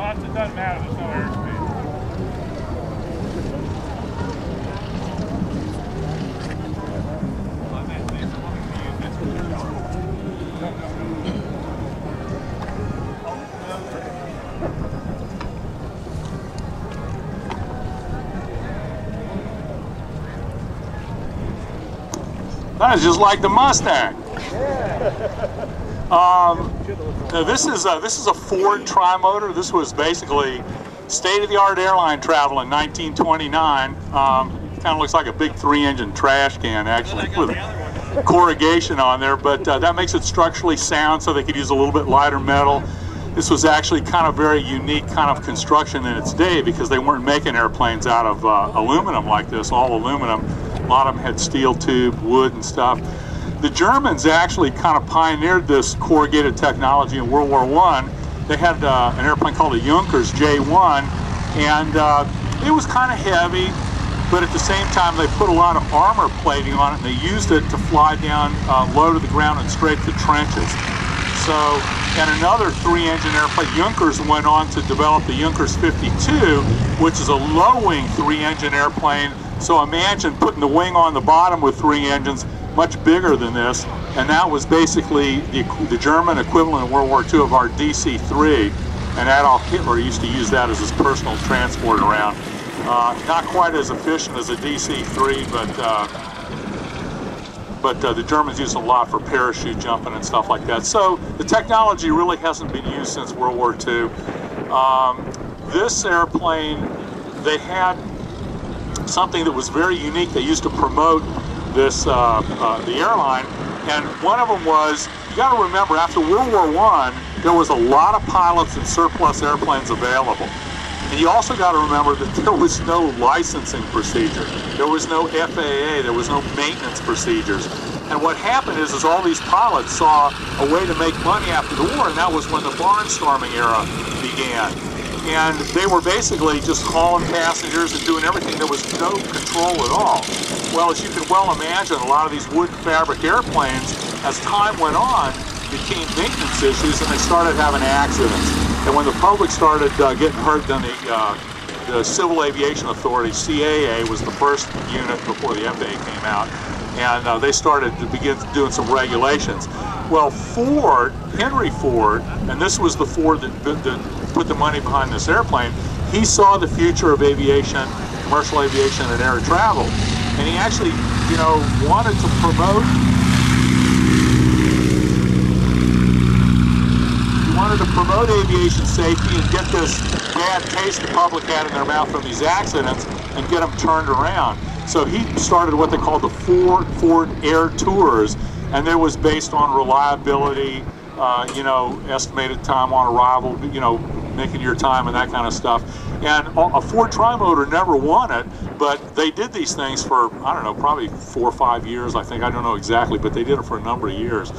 cost, it doesn't matter. There's no airspeed. That's just like the Mustang. This is a Ford Trimotor. This was basically state-of-the-art airline travel in 1929. Kind of looks like a big 3-engine trash can, actually, with corrugation on there. But that makes it structurally sound, so they could use a little bit lighter metal. This was actually kind of very unique kind of construction in its day, because they weren't making airplanes out of aluminum like this, all aluminum. A lot of them had steel tube, wood and stuff. The Germans actually kind of pioneered this corrugated technology in World War I. They had an airplane called a Junkers J1, and it was kind of heavy, but at the same time they put a lot of armor plating on it, and they used it to fly down low to the ground and straight to trenches. So, and another 3-engine airplane, Junkers went on to develop the Junkers 52, which is a low-wing 3-engine airplane. So imagine putting the wing on the bottom with 3 engines, much bigger than this, and that was basically the German equivalent in World War II of our DC-3, and Adolf Hitler used to use that as his personal transport around. Not quite as efficient as a DC-3, but the Germans used a lot for parachute jumping and stuff like that. So the technology really hasn't been used since World War II. This airplane, they had something that was very unique. They used to promote this, the airline, and one of them was, you got to remember, after World War I, there was a lot of pilots and surplus airplanes available. And you also got to remember that there was no licensing procedure. There was no FAA, there was no maintenance procedures. And what happened is all these pilots saw a way to make money after the war, and that was when the barnstorming era began. And they were basically just hauling passengers and doing everything. There was no control at all. Well, as you can well imagine, a lot of these wood fabric airplanes, as time went on, became maintenance issues, and they started having accidents. And when the public started getting hurt, then the Civil Aviation Authority, CAA, was the first unit before the FAA came out, and they started to begin doing some regulations. Well, Ford, Henry Ford, and this was the Ford that put the money behind this airplane, he saw the future of aviation, commercial aviation and air travel. And he actually, you know, wanted to promote aviation safety and get this bad taste the public had in their mouth from these accidents and get them turned around. So he started what they called the Ford Air Tours, and it was based on reliability, you know, estimated time on arrival, you know, making your time and that kind of stuff. And a Ford Trimotor never won it, but they did these things for, I don't know, probably 4 or 5 years, I think. I don't know exactly, but they did it for a number of years.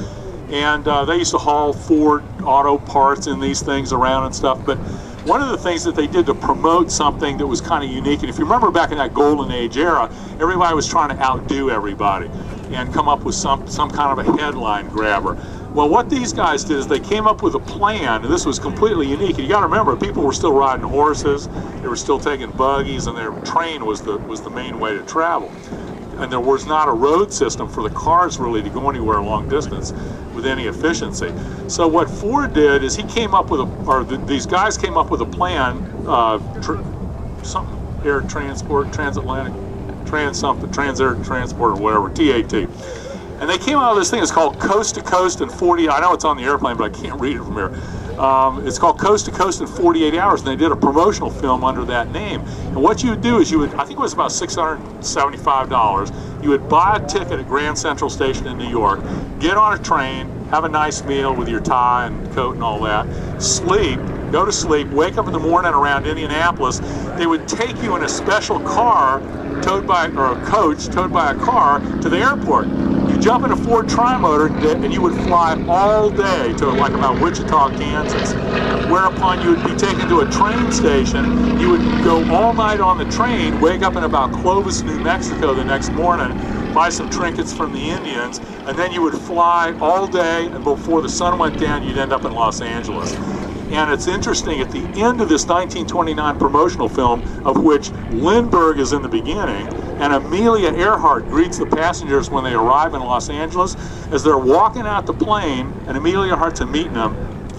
And they used to haul Ford auto parts in these things around and stuff. But one of the things that they did to promote something that was kind of unique, and if you remember back in that golden age era, everybody was trying to outdo everybody and come up with some kind of a headline grabber. Well, what these guys did is they came up with a plan, and this was completely unique. And you got to remember, people were still riding horses, they were still taking buggies, and their train was the main way to travel. And there was not a road system for the cars really to go anywhere long distance with any efficiency. So what Ford did is he came up with these guys came up with a plan, some air transport, transatlantic, transair transport, or whatever, TAT. And they came out with this thing. It's called Coast to Coast in 40. I know it's on the airplane, but I can't read it from here. It's called Coast to Coast in 48 hours, and they did a promotional film under that name. And what you would do is you would, I think it was about $675, you would buy a ticket at Grand Central Station in New York, get on a train, have a nice meal with your tie and coat and all that, sleep, go to sleep, wake up in the morning around Indianapolis. They would take you in a special car towed by, or a coach towed by a car to the airport. You jump in a Ford Trimotor and you would fly all day to like about Wichita, Kansas, whereupon you would be taken to a train station. You would go all night on the train, wake up in about Clovis, New Mexico the next morning, buy some trinkets from the Indians, and then you would fly all day, and before the sun went down, you'd end up in Los Angeles. And it's interesting, at the end of this 1929 promotional film, of which Lindbergh is in the beginning, and Amelia Earhart greets the passengers when they arrive in Los Angeles, as they're walking out the plane, and Amelia Earhart's meeting them,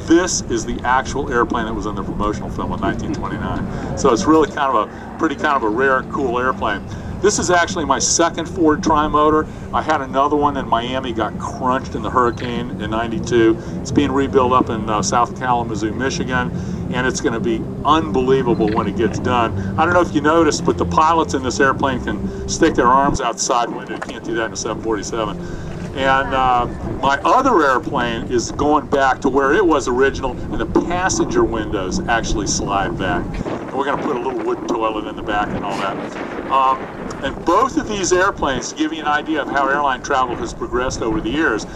this is the actual airplane that was in the promotional film in 1929. So it's really kind of a rare, cool airplane. This is actually my second Ford Trimotor. I had another one in Miami, got crunched in the hurricane in '92. It's being rebuilt up in South Kalamazoo, Michigan, and it's going to be unbelievable when it gets done. I don't know if you noticed, but the pilots in this airplane can stick their arms out the side window. You can't do that in a 747. And my other airplane is going back to where it was original, and the passenger windows actually slide back. And we're going to put a little wooden toilet in the back and all that. And both of these airplanes, to give you an idea of how airline travel has progressed over the years,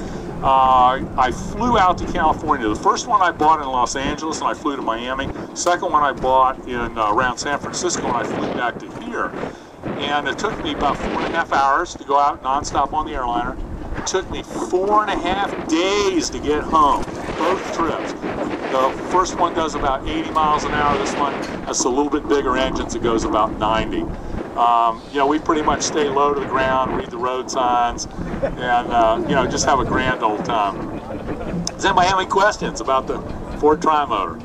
I flew out to California. The first one I bought in Los Angeles, and I flew to Miami. The second one I bought in around San Francisco, and I flew back to here. And it took me about 4.5 hours to go out nonstop on the airliner. It took me 4.5 days to get home, both trips. The first one does about 80 miles an hour. This one has a little bit bigger engines. It goes about 90. You know, we pretty much stay low to the ground, read the road signs, and you know, just have a grand old time. Does anybody have any questions about the Ford Trimotor?